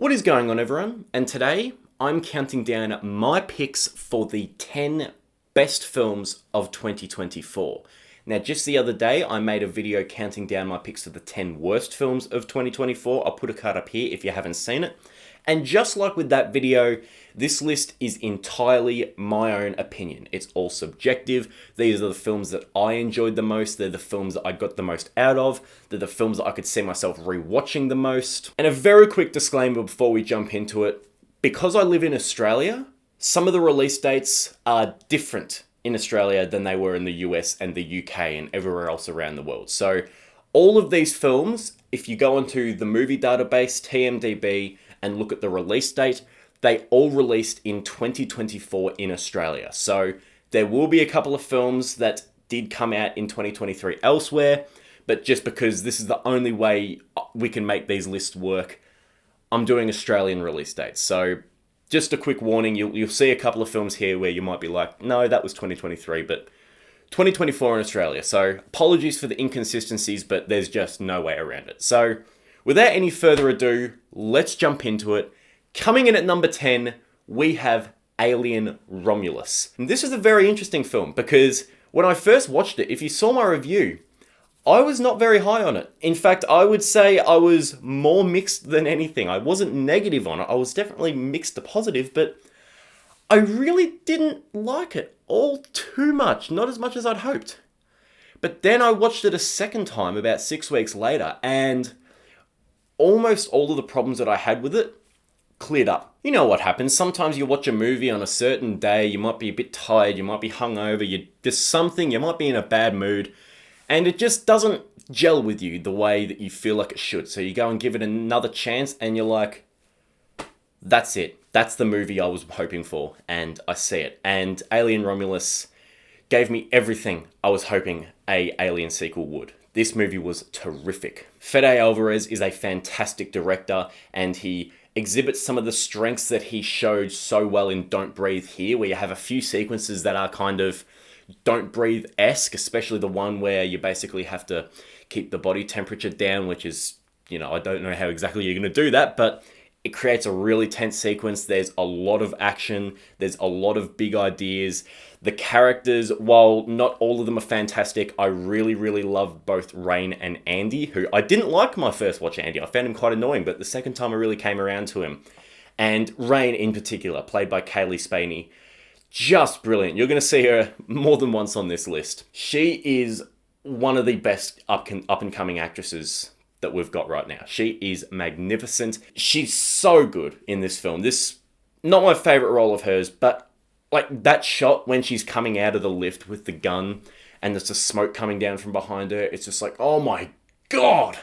What is going on, everyone? And today I'm counting down my picks for the 10 best films of 2024. Now, just the other day, I made a video counting down my picks for the 10 worst films of 2024. I'll put a card up here if you haven't seen it. And just like with that video, this list is entirely my own opinion. It's all subjective. These are the films that I enjoyed the most. They're the films that I got the most out of. They're the films that I could see myself rewatching the most. And a very quick disclaimer before we jump into it. Because I live in Australia, some of the release dates are different in Australia than they were in the US and the UK and everywhere else around the world. So all of these films, if you go onto the movie database, TMDB, and look at the release date, they all released in 2024 in Australia. So there will be a couple of films that did come out in 2023 elsewhere, but just because this is the only way we can make these lists work, I'm doing Australian release dates. So just a quick warning, you'll see a couple of films here where you might be like, no, that was 2023, but 2024 in Australia. So apologies for the inconsistencies, but there's just no way around it. So without any further ado, let's jump into it. Coming in at number 10, we have Alien Romulus. And this is a very interesting film because when I first watched it, if you saw my review, I was not very high on it. In fact, I would say I was more mixed than anything. I wasn't negative on it. I was definitely mixed to positive, but I really didn't like it all too much. Not as much as I'd hoped. But then I watched it a second time about 6 weeks later, and almost all of the problems that I had with it cleared up. You know what happens. Sometimes you watch a movie on a certain day, you might be a bit tired, you might be hungover, there's something, you might be in a bad mood, and it just doesn't gel with you the way that you feel like it should. So you go and give it another chance, and you're like, that's it. That's the movie I was hoping for, and I see it. And Alien Romulus gave me everything I was hoping a Alien sequel would. This movie was terrific. Fede Alvarez is a fantastic director, and he exhibits some of the strengths that he showed so well in Don't Breathe here, where you have a few sequences that are kind of Don't Breathe-esque, especially the one where you basically have to keep the body temperature down, which is, I don't know how exactly you're going to do that, but it creates a really tense sequence. There's a lot of action. There's a lot of big ideas. The characters, while not all of them are fantastic, I really, really love both Rain and Andy, who I didn't like my first watch Andy. I found him quite annoying, but the second time I really came around to him. And Rain in particular, played by Kaylee Spaney, just brilliant. You're going to see her more than once on this list. She is one of the best up-and-coming actresses that we've got right now. She is magnificent. She's so good in this film. This, not my favorite role of hers, but like that shot when she's coming out of the lift with the gun and there's the smoke coming down from behind her, it's just like, oh my God,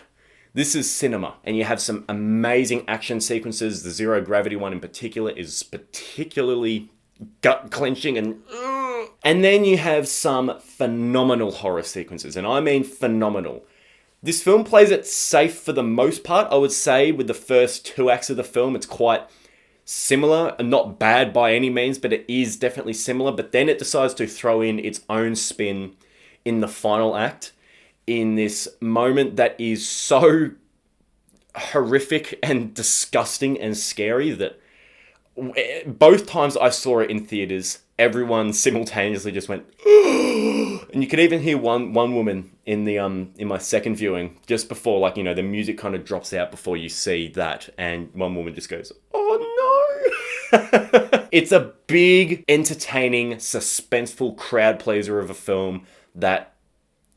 this is cinema. And you have some amazing action sequences. The zero gravity one in particular is particularly gut clenching and then you have some phenomenal horror sequences, and I mean phenomenal. This film plays it safe for the most part. I would say with the first 2 acts of the film, it's quite similar and not bad by any means, but it is definitely similar. But then it decides to throw in its own spin in the final act in this moment that is so horrific and disgusting and scary that both times I saw it in theaters, everyone simultaneously just went, and you could even hear one woman in the in my second viewing just before, the music kind of drops out before you see that, and one woman just goes, "Oh no!" It's a big, entertaining, suspenseful crowd pleaser of a film that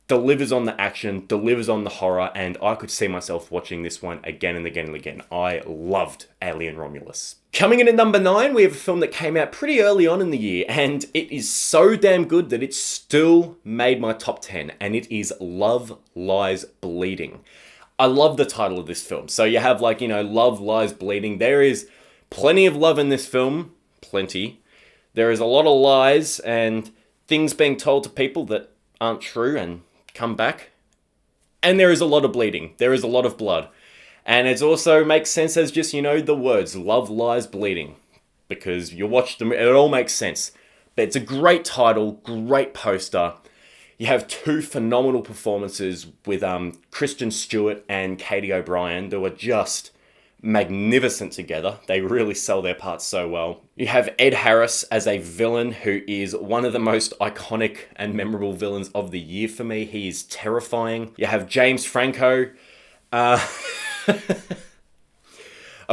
delivers on the action, delivers on the horror, and I could see myself watching this one again and again and again. I loved Alien Romulus. Coming in at number 9, we have a film that came out pretty early on in the year, and it is so damn good that it still made my top 10, and it is Love Lies Bleeding. I love the title of this film. So you have Love Lies Bleeding. There is plenty of love in this film. Plenty. There is a lot of lies and things being told to people that aren't true and come back. And there is a lot of bleeding. There is a lot of blood. And it also makes sense as just, the words, Love Lies Bleeding. Because you watch them, it all makes sense. But it's a great title, great poster. You have 2 phenomenal performances with Kristen Stewart and Katie O'Brien. They were just magnificent together. They really sell their parts so well. You have Ed Harris as a villain who is one of the most iconic and memorable villains of the year for me. He is terrifying. You have James Franco. I'll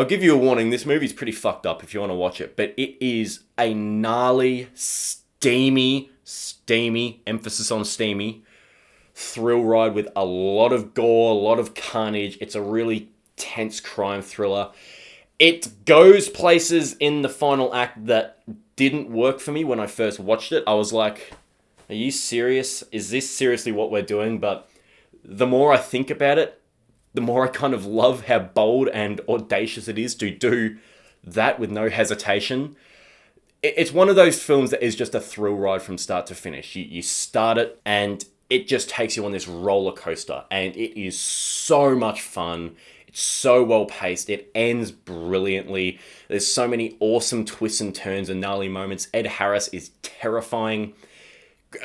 give you a warning, this movie's pretty fucked up if you want to watch it, but it is a gnarly, steamy, emphasis on steamy, thrill ride with a lot of gore, a lot of carnage. It's a really tense crime thriller. It goes places in the final act that didn't work for me when I first watched it. I was like, are you serious? Is this seriously what we're doing? But the more I think about it, the more I kind of love how bold and audacious it is to do that with no hesitation. It's one of those films that is just a thrill ride from start to finish. You start it and it just takes you on this roller coaster, and it is so much fun. It's so well paced. It ends brilliantly. There's so many awesome twists and turns and gnarly moments. Ed Harris is terrifying.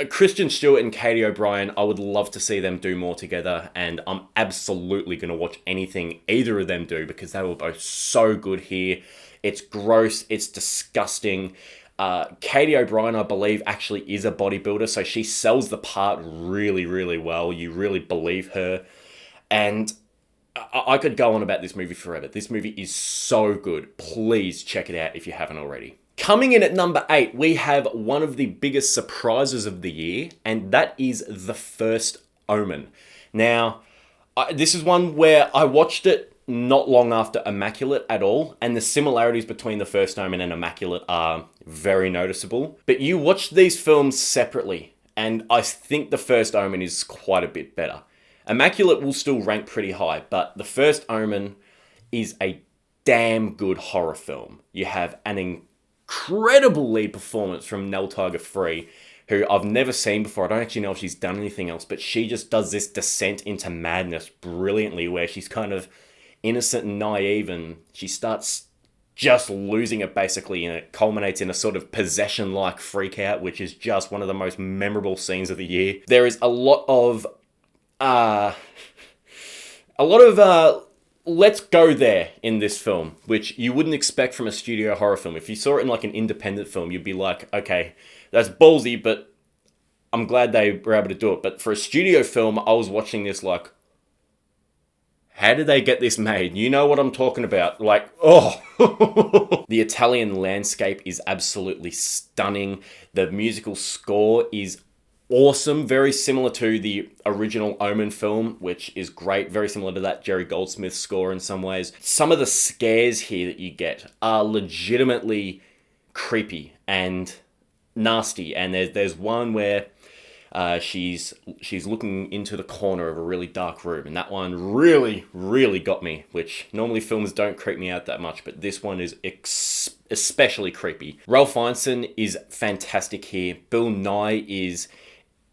Kristen Stewart and Katie O'Brien, I would love to see them do more together, and I'm absolutely going to watch anything either of them do because they were both so good here. It's gross, it's disgusting. Katie O'Brien, I believe, actually is a bodybuilder, so she sells the part really, really well. You really believe her. And I could go on about this movie forever. This movie is so good. Please check it out if you haven't already. Coming in at number 8, we have one of the biggest surprises of the year, and that is The First Omen. Now, this is one where I watched it not long after Immaculate at all, and the similarities between The First Omen and Immaculate are very noticeable. But you watch these films separately, and I think The First Omen is quite a bit better. Immaculate will still rank pretty high, but The First Omen is a damn good horror film. You have an incredible lead performance from Nell Tiger Free, who I've never seen before. I don't actually know if she's done anything else, but she just does this descent into madness brilliantly, where she's kind of innocent and naive, and she starts just losing it basically, and it culminates in a sort of possession-like freak out, which is just one of the most memorable scenes of the year. There is a lot of let's go there in this film, which you wouldn't expect from a studio horror film. If you saw it in like an independent film, you'd be like, okay, that's ballsy, but I'm glad they were able to do it. But for a studio film, I was watching this like, how did they get this made? You know what I'm talking about. Like, oh. The Italian landscape is absolutely stunning. The musical score is awesome, very similar to the original Omen film, which is great, very similar to that Jerry Goldsmith score in some ways. Some of the scares here that you get are legitimately creepy and nasty, and there's one where she's looking into the corner of a really dark room, and that one really got me, which normally films don't creep me out that much, but this one is especially creepy. Ralph Fiennes is fantastic here. Bill Nye is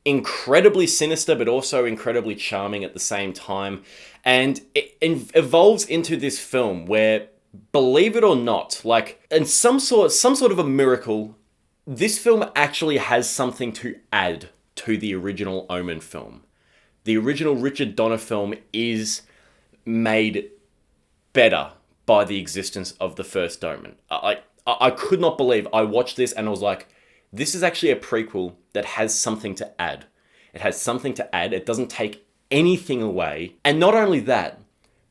incredibly sinister, but also incredibly charming at the same time. And it evolves into this film where, believe it or not, like, in some sort of a miracle, this film actually has something to add to the original Omen film. The original Richard Donner film is made better by the existence of The First Omen. I could not believe, I watched this and I was like, this is actually a prequel that has something to add. It has something to add. It doesn't take anything away. And not only that,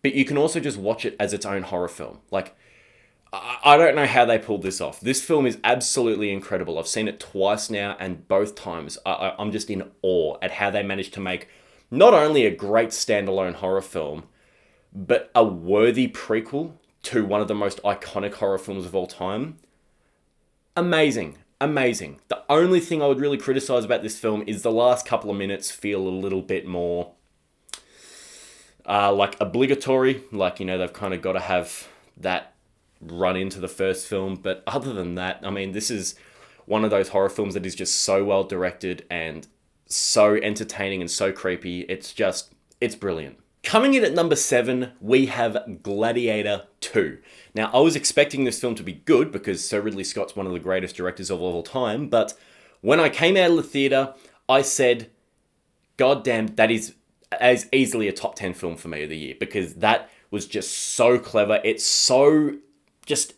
but you can also just watch it as its own horror film. Like, I don't know how they pulled this off. This film is absolutely incredible. I've seen it twice now, and both times I'm just in awe at how they managed to make not only a great standalone horror film, but a worthy prequel to one of the most iconic horror films of all time. Amazing. The only thing I would really criticize about this film is the last couple of minutes feel a little bit more like obligatory. Like, you know, they've kind of got to have that run into the first film. But other than that, I mean, this is one of those horror films that is just so well directed and so entertaining and so creepy. It's brilliant. Coming in at number 7, we have Gladiator 2. Now, I was expecting this film to be good because Sir Ridley Scott's one of the greatest directors of all time, but when I came out of the theatre, I said, God damn, that is as easily a top 10 film for me of the year, because that was just so clever. It's so just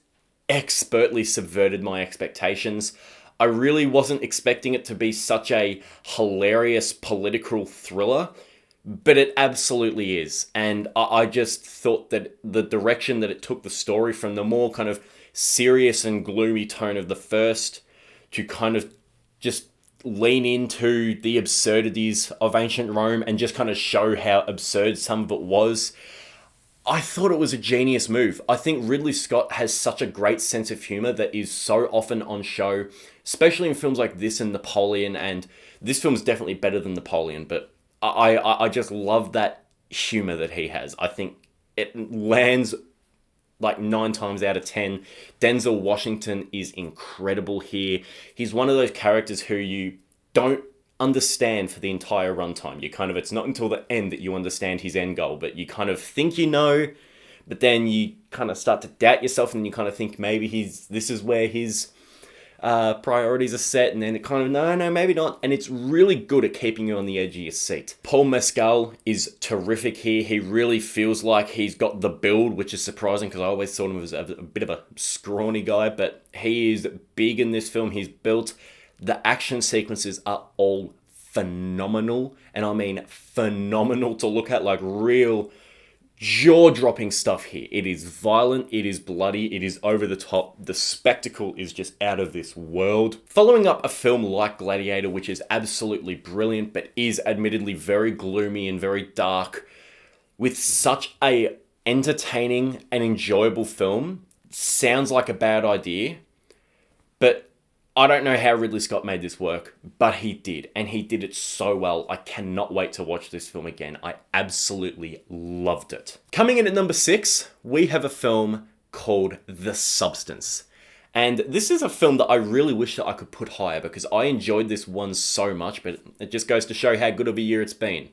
expertly subverted my expectations. I really wasn't expecting it to be such a hilarious political thriller, but it absolutely is. And I just thought that the direction that it took the story from the more kind of serious and gloomy tone of the first to kind of just lean into the absurdities of ancient Rome and just kind of show how absurd some of it was. I thought it was a genius move. I think Ridley Scott has such a great sense of humor that is so often on show, especially in films like this and Napoleon, and this film's definitely better than Napoleon, but I just love that humor that he has. I think it lands like 9 times out of 10. Denzel Washington is incredible here. He's one of those characters who you don't understand for the entire runtime. It's not until the end that you understand his end goal, but you kind of think you know, but then you kind of start to doubt yourself, and you kind of think maybe this is where his priorities are set, and then it kind of, no, maybe not. And it's really good at keeping you on the edge of your seat. Paul Mescal is terrific here. He really feels like he's got the build, which is surprising because I always thought him as a bit of a scrawny guy, but he is big in this film. He's built. The action sequences are all phenomenal, and I mean phenomenal to look at, like real jaw-dropping stuff here. It is violent, it is bloody, it is over the top. The spectacle is just out of this world. Following up a film like Gladiator, which is absolutely brilliant, but is admittedly very gloomy and very dark, with such a entertaining and enjoyable film, sounds like a bad idea, but I don't know how Ridley Scott made this work, but he did, and he did it so well. I cannot wait to watch this film again. I absolutely loved it. Coming in at number 6, we have a film called The Substance. And this is a film that I really wish that I could put higher because I enjoyed this one so much, but it just goes to show how good of a year it's been.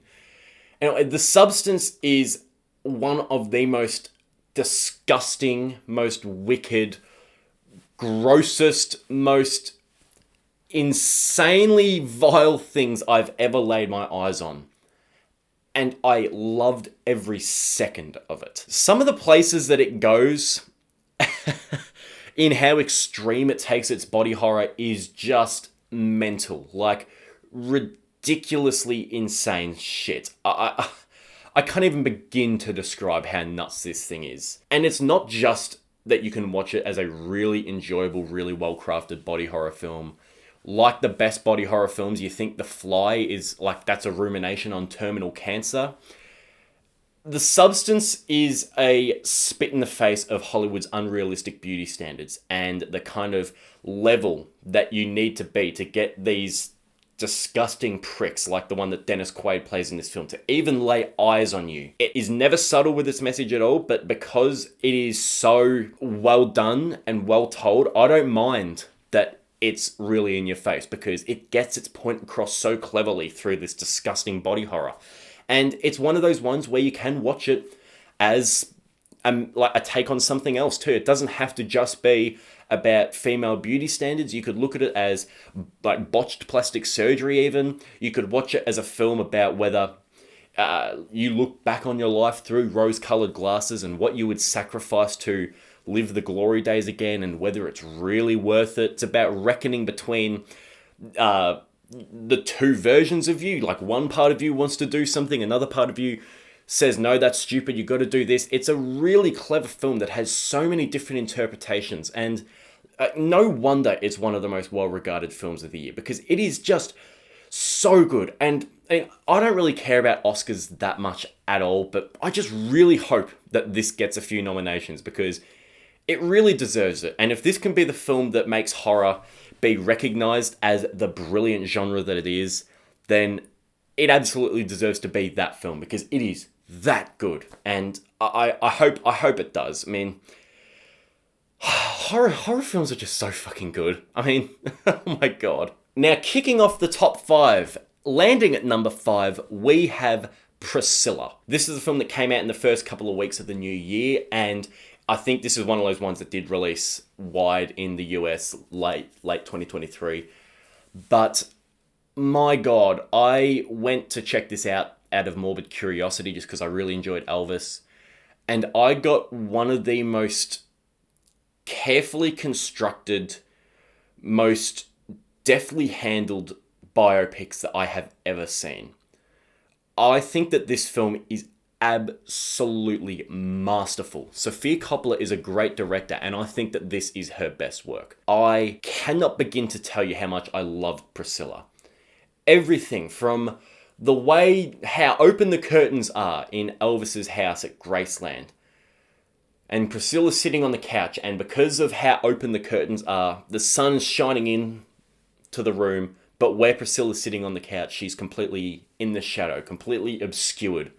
Anyway, The Substance is one of the most disgusting, most wicked, grossest, most insanely vile things I've ever laid my eyes on. And I loved every second of it. Some of the places that it goes in how extreme it takes its body horror is just mental. Like, ridiculously insane shit. I can't even begin to describe how nuts this thing is. And it's not just that you can watch it as a really enjoyable, really well-crafted body horror film. Like the best body horror films, you think The Fly is like, that's a rumination on terminal cancer. The Substance is a spit in the face of Hollywood's unrealistic beauty standards and the kind of level that you need to be to get these disgusting pricks like the one that Dennis Quaid plays in this film to even lay eyes on you. It is never subtle with its message at all, but because it is so well done and well told, I don't mind that it's really in your face because it gets its point across so cleverly through this disgusting body horror. And it's one of those ones where you can watch it as like a take on something else too. It doesn't have to just be about female beauty standards. You could look at it as like botched plastic surgery even. You could watch it as a film about whether you look back on your life through rose-colored glasses and what you would sacrifice to live the glory days again and whether it's really worth it. It's about reckoning between the two versions of you. Like, one part of you wants to do something, another part of you says, no, that's stupid, you got to do this. It's a really clever film that has so many different interpretations, and no wonder it's one of the most well-regarded films of the year, because it is just so good. And I don't really care about Oscars that much at all, but I just really hope that this gets a few nominations, because it really deserves it. And if this can be the film that makes horror be recognized as the brilliant genre that it is, then it absolutely deserves to be that film, because it is that good. And I hope it does. I mean, horror films are just so fucking good. I mean, oh my god. Now, kicking off the top 5, landing at number 5, we have Priscilla. This is a film that came out in the first couple of weeks of the new year, and I think this is one of those ones that did release wide in the US late 2023. But my god, I went to check this out of morbid curiosity just because I really enjoyed Elvis. And I got one of the most carefully constructed, most deftly handled biopics that I have ever seen. I think that this film is absolutely masterful. Sofia Coppola is a great director, and I think that this is her best work. I cannot begin to tell you how much I loved Priscilla. Everything from the way how open the curtains are in Elvis's house at Graceland, and Priscilla's sitting on the couch, and because of how open the curtains are, the sun's shining in to the room, but where Priscilla's sitting on the couch, she's completely in the shadow, completely obscured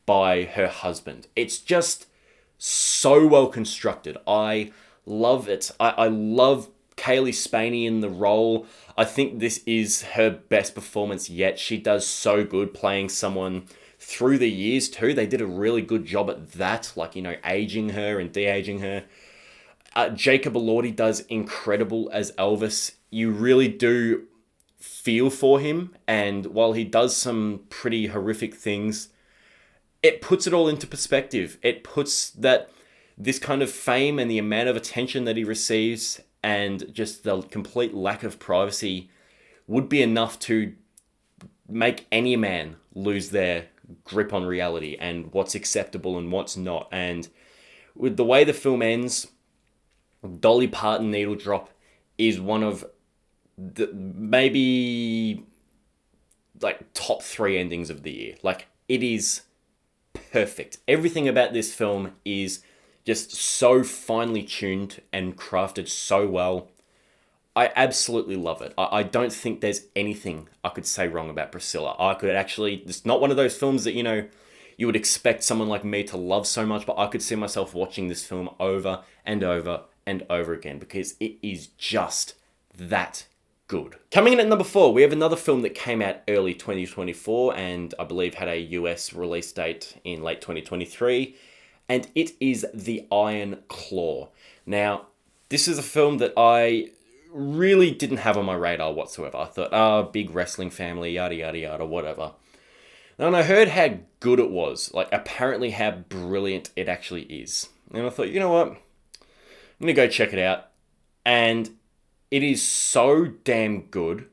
by her husband. It's just so well constructed. I love it. I love Kaylee Spaney in the role. I think this is her best performance yet. She does so good playing someone through the years too. They did a really good job at that, like, aging her and de-aging her. Jacob Elordi does incredible as Elvis. You really do feel for him, and while he does some pretty horrific things, it puts it all into perspective. It puts that this kind of fame and the amount of attention that he receives and just the complete lack of privacy would be enough to make any man lose their grip on reality and what's acceptable and what's not. And with the way the film ends, Dolly Parton Needle Drop is one of the maybe like top 3 endings of the year. Like, it is perfect. Everything about this film is just so finely tuned and crafted so well. I absolutely love it. I don't think there's anything I could say wrong about Priscilla. I could actually, it's not one of those films that, you would expect someone like me to love so much, but I could see myself watching this film over and over and over again because it is just that good. Coming in at number 4, we have another film that came out early 2024 and I believe had a US release date in late 2023, and it is The Iron Claw. Now, this is a film that I really didn't have on my radar whatsoever. I thought, big wrestling family, yada yada yada, whatever. And I heard how good it was, like apparently how brilliant it actually is. And I thought, you know what? I'm going to go check it out. And it is so damn good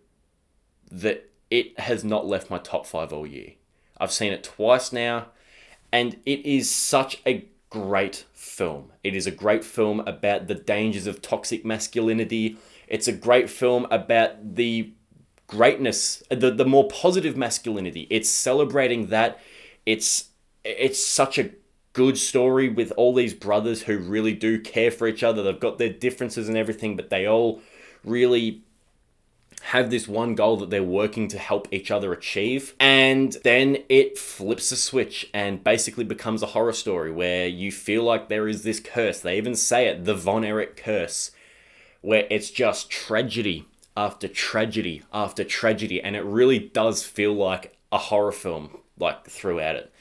that it has not left my top 5 all year. I've seen it twice now, and it is such a great film. It is a great film about the dangers of toxic masculinity. It's a great film about the greatness, the more positive masculinity. It's celebrating that. It's such a good story with all these brothers who really do care for each other. They've got their differences and everything, but they all really have this one goal that they're working to help each other achieve. And then it flips a switch and basically becomes a horror story where you feel like there is this curse. They even say it, the Von Erich curse, where it's just tragedy after tragedy after tragedy. And it really does feel like a horror film, like, throughout it.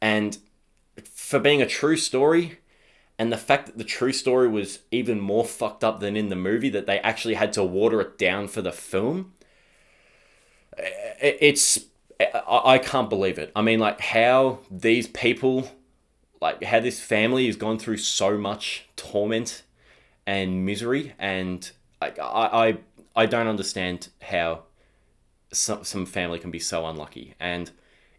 And for being a true story, and the fact that the true story was even more fucked up than in the movie, that they actually had to water it down for the film, I can't believe it. I mean, like, how these people, like, how this family has gone through so much torment and misery, and I don't understand how some family can be so unlucky. And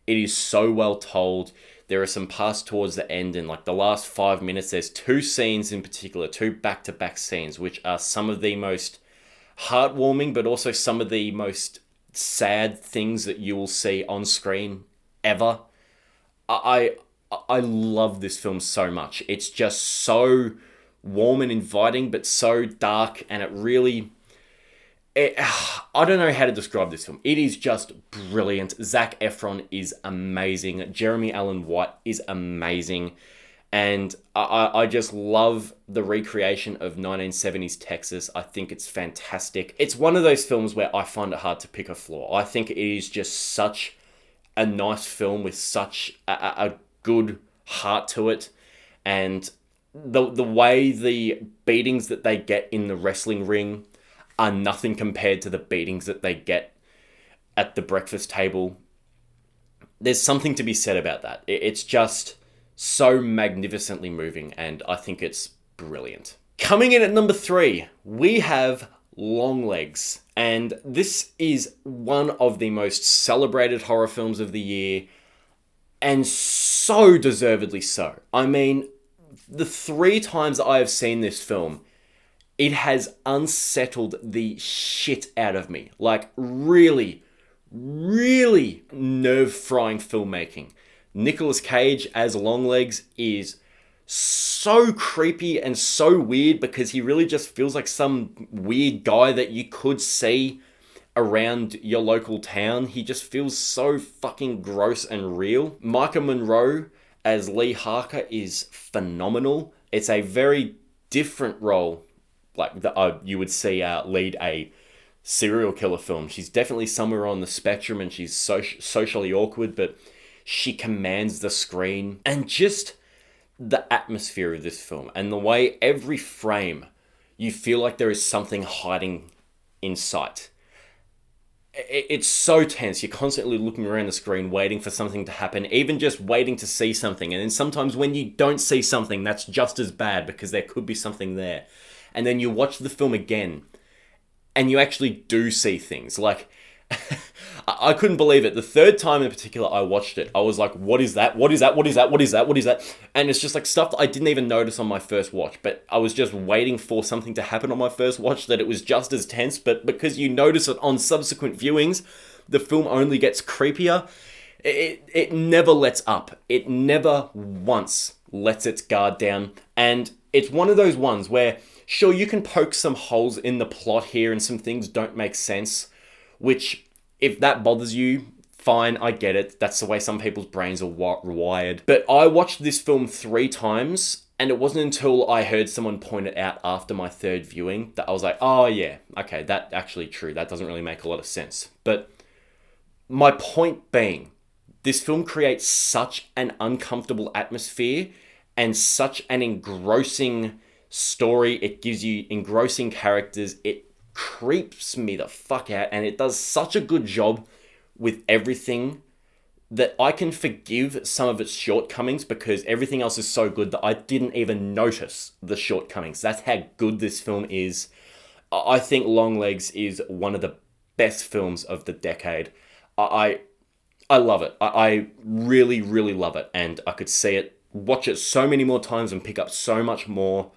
it is so well told. There are some parts towards the end, in like the last 5 minutes, there's 2 scenes in particular, 2 back-to-back scenes, which are some of the most heartwarming, but also some of the most sad things that you will see on screen ever. I love this film so much. It's just so warm and inviting, but so dark, and it really... I don't know how to describe this film. It is just brilliant. Zac Efron is amazing. Jeremy Allen White is amazing. And I just love the recreation of 1970s Texas. I think it's fantastic. It's one of those films where I find it hard to pick a flaw. I think it is just such a nice film with such a good heart to it. And the way the beatings that they get in the wrestling ring are nothing compared to the beatings that they get at the breakfast table. There's something to be said about that. It's just so magnificently moving, and I think it's brilliant. Coming in at number 3, we have Longlegs, and this is one of the most celebrated horror films of the year, and so deservedly so. I mean, the 3 times I have seen this film, it has unsettled the shit out of me. Like, really, really nerve-frying filmmaking. Nicolas Cage as Longlegs is so creepy and so weird because he really just feels like some weird guy that you could see around your local town. He just feels so fucking gross and real. Micah Monroe as Lee Harker is phenomenal. It's a very different role, like you would see lead a serial killer film. She's definitely somewhere on the spectrum, and she's socially awkward, but she commands the screen. And just the atmosphere of this film and the way every frame you feel like there is something hiding in sight. It's so tense. You're constantly looking around the screen waiting for something to happen, even just waiting to see something. And then sometimes when you don't see something, that's just as bad because there could be something there. And then you watch the film again and you actually do see things. Like, I couldn't believe it. The 3rd time in particular I watched it, I was like, what is that? What is that? What is that? What is that? What is that? And it's just like stuff that I didn't even notice on my first watch, but I was just waiting for something to happen on my first watch that it was just as tense, but because you notice it on subsequent viewings, the film only gets creepier. It never lets up. It never once lets its guard down. And it's one of those ones where, sure, you can poke some holes in the plot here and some things don't make sense, which, if that bothers you, fine, I get it. That's the way some people's brains are wired. But I watched this film 3 times, and it wasn't until I heard someone point it out after my 3rd viewing that I was like, oh yeah, okay, that's actually true. That doesn't really make a lot of sense. But my point being, this film creates such an uncomfortable atmosphere and such an engrossing story. It gives you engrossing characters. It creeps me the fuck out, and it does such a good job with everything that I can forgive some of its shortcomings because everything else is so good that I didn't even notice the shortcomings. That's how good this film is. I think Longlegs is one of the best films of the decade. I love it. I really, really love it, and I could see it, watch it so many more times and pick up so much more.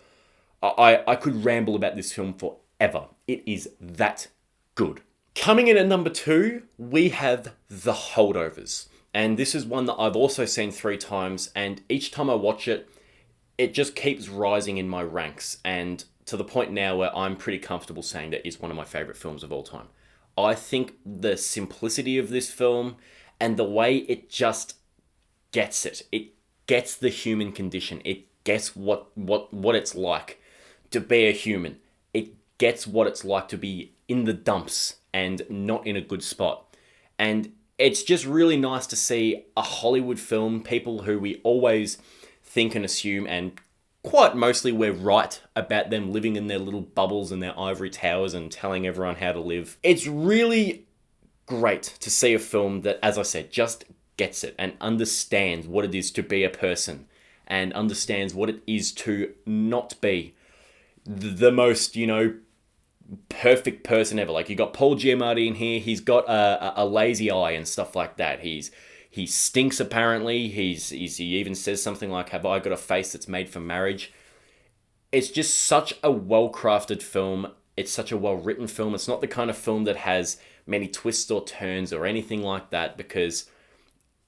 I could ramble about this film forever. It is that good. Coming in at number 2, we have The Holdovers. And this is one that I've also seen 3 times, and each time I watch it, it just keeps rising in my ranks, and to the point now where I'm pretty comfortable saying that it's one of my favorite films of all time. I think the simplicity of this film and the way it just gets it. It gets the human condition. It gets what it's like to be a human. It gets what it's like to be in the dumps and not in a good spot. And it's just really nice to see a Hollywood film, people who we always think and assume, and quite mostly we're right about them living in their little bubbles and their ivory towers and telling everyone how to live. It's really great to see a film that, as I said, just gets it and understands what it is to be a person and understands what it is to not be the most, perfect person ever. Like, you got Paul Giamatti in here. He's got a lazy eye and stuff like that. He stinks apparently. He even says something like, "Have I got a face that's made for marriage?" It's just such a well-crafted film. It's such a well-written film. It's not the kind of film that has many twists or turns or anything like that, because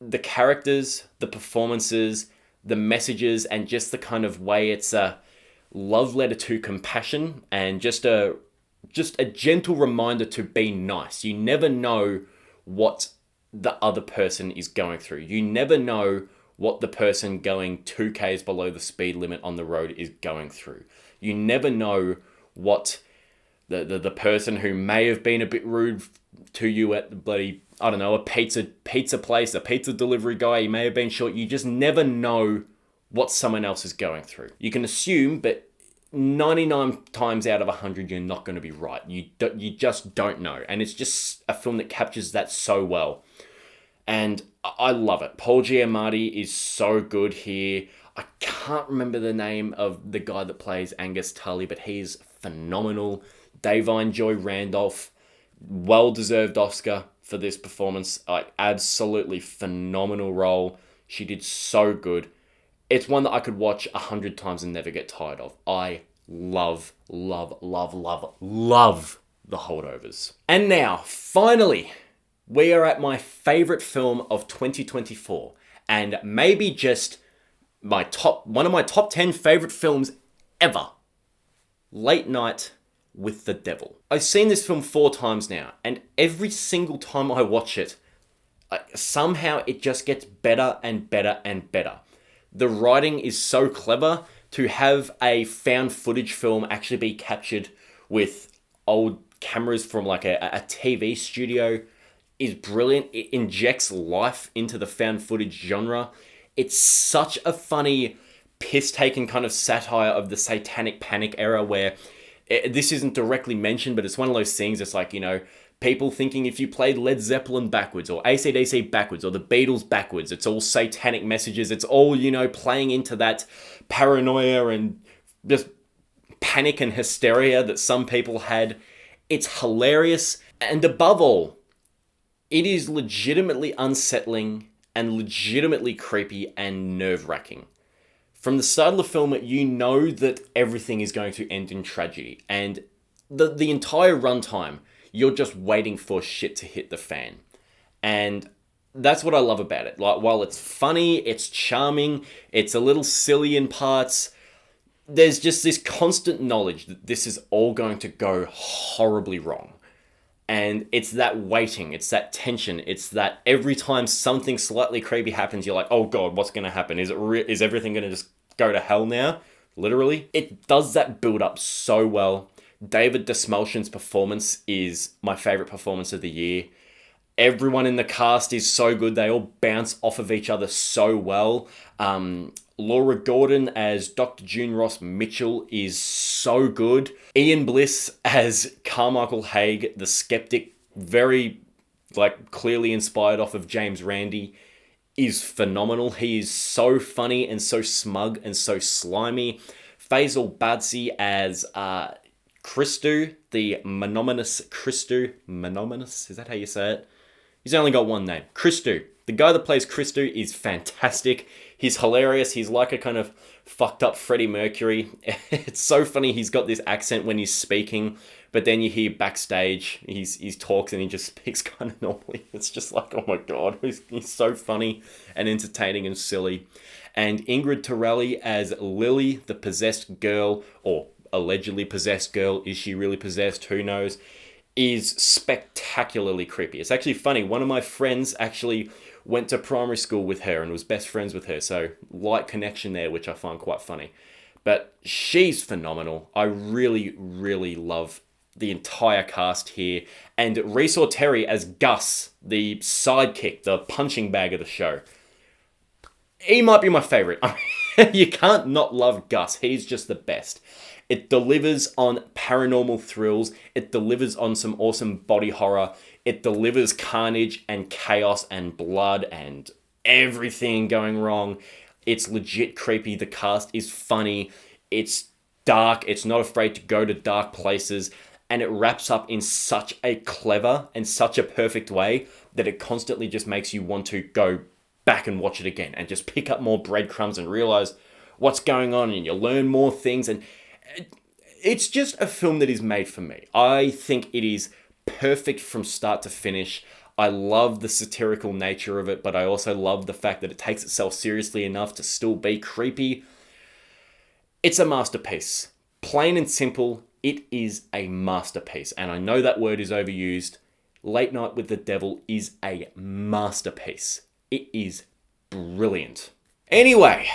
the characters, the performances, the messages, and just the kind of way it's a love letter to compassion and just a gentle reminder to be nice. You never know what the other person is going through. You never know what the person going 2 k's below the speed limit on the road is going through. You never know what the person who may have been a bit rude to you at the bloody, I don't know, a pizza place, a pizza delivery guy, he may have been short. You just never know what someone else is going through. You can assume, but 99 times out of 100, you're not going to be right. You just don't know. And it's just a film that captures that so well. And I love it. Paul Giamatti is so good here. I can't remember the name of the guy that plays Angus Tully, but he's phenomenal. Davine Joy Randolph, well-deserved Oscar for this performance. Like, absolutely phenomenal role. She did so good. It's one that I could watch 100 times and never get tired of. I love, love, love, love, love The Holdovers. And now, finally, we are at my favorite film of 2024, and maybe just one of my top 10 favorite films ever. Late Night with the Devil. I've seen this film 4 times now, and every single time I watch it, somehow it just gets better and better and better. The writing is so clever. To have a found footage film actually be captured with old cameras from like a TV studio is brilliant. It injects life into the found footage genre. It's such a funny, piss-taken kind of satire of the satanic panic era where this isn't directly mentioned, but it's one of those things. It's like, people thinking if you played Led Zeppelin backwards or AC/DC backwards or the Beatles backwards, it's all satanic messages. It's all, playing into that paranoia and just panic and hysteria that some people had. It's hilarious. And above all, it is legitimately unsettling and legitimately creepy and nerve-wracking. From the start of the film, you know that everything is going to end in tragedy. And the entire runtime, you're just waiting for shit to hit the fan. And that's what I love about it. Like, while it's funny, it's charming, it's a little silly in parts, there's just this constant knowledge that this is all going to go horribly wrong. And it's that waiting, it's that tension, it's that every time something slightly creepy happens, you're like, oh God, what's going to happen? Is everything going to just go to hell now? Literally. It does that build up so well. David Dastmalchian's performance is my favorite performance of the year. Everyone in the cast is so good. They all bounce off of each other so well. Laura Gordon as Dr. June Ross Mitchell is so good. Ian Bliss as Carmichael Haig, the skeptic, very clearly inspired off of James Randi, is phenomenal. He is so funny and so smug and so slimy. Faisal Badzi as Christou, the monogamous Christou. Monogamous? Is that how you say it? He's only got one name. Christou. The guy that plays Christou is fantastic. He's hilarious. He's like a kind of fucked up Freddie Mercury. It's so funny. He's got this accent when he's speaking, but then you hear backstage, he talks and he just speaks kind of normally. It's just like, oh my God, he's so funny and entertaining and silly. And Ingrid Torelli as Lily, the possessed girl, or allegedly possessed girl. Is she really possessed? Who knows? Is spectacularly creepy. It's actually funny. One of my friends actually went to primary school with her and was best friends with her. So light connection there, which I find quite funny. But she's phenomenal. I really, really love the entire cast here. And Rhys Orteri as Gus, the sidekick, the punching bag of the show. He might be my favorite. You can't not love Gus. He's just the best. It delivers on paranormal thrills. It delivers on some awesome body horror. It delivers carnage and chaos and blood and everything going wrong. It's legit creepy. The cast is funny. It's dark. It's not afraid to go to dark places. And it wraps up in such a clever and such a perfect way that it constantly just makes you want to go back and watch it again and just pick up more breadcrumbs and realize what's going on, and you learn more things. And it's just a film that is made for me. I think it is perfect from start to finish. I love the satirical nature of it, but I also love the fact that it takes itself seriously enough to still be creepy. It's a masterpiece. Plain and simple, it is a masterpiece. And I know that word is overused. Late Night with the Devil is a masterpiece. It is brilliant. Anyway,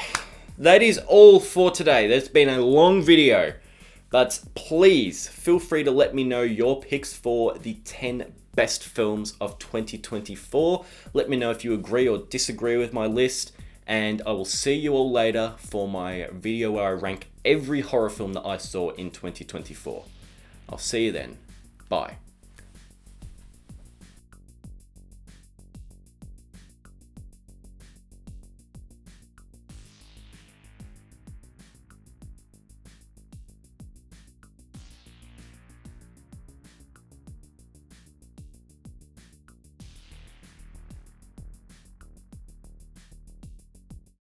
that is all for today. There's been a long video, but please feel free to let me know your picks for the 10 best films of 2024. Let me know if you agree or disagree with my list, and I will see you all later for my video where I rank every horror film that I saw in 2024. I'll see you then. Bye.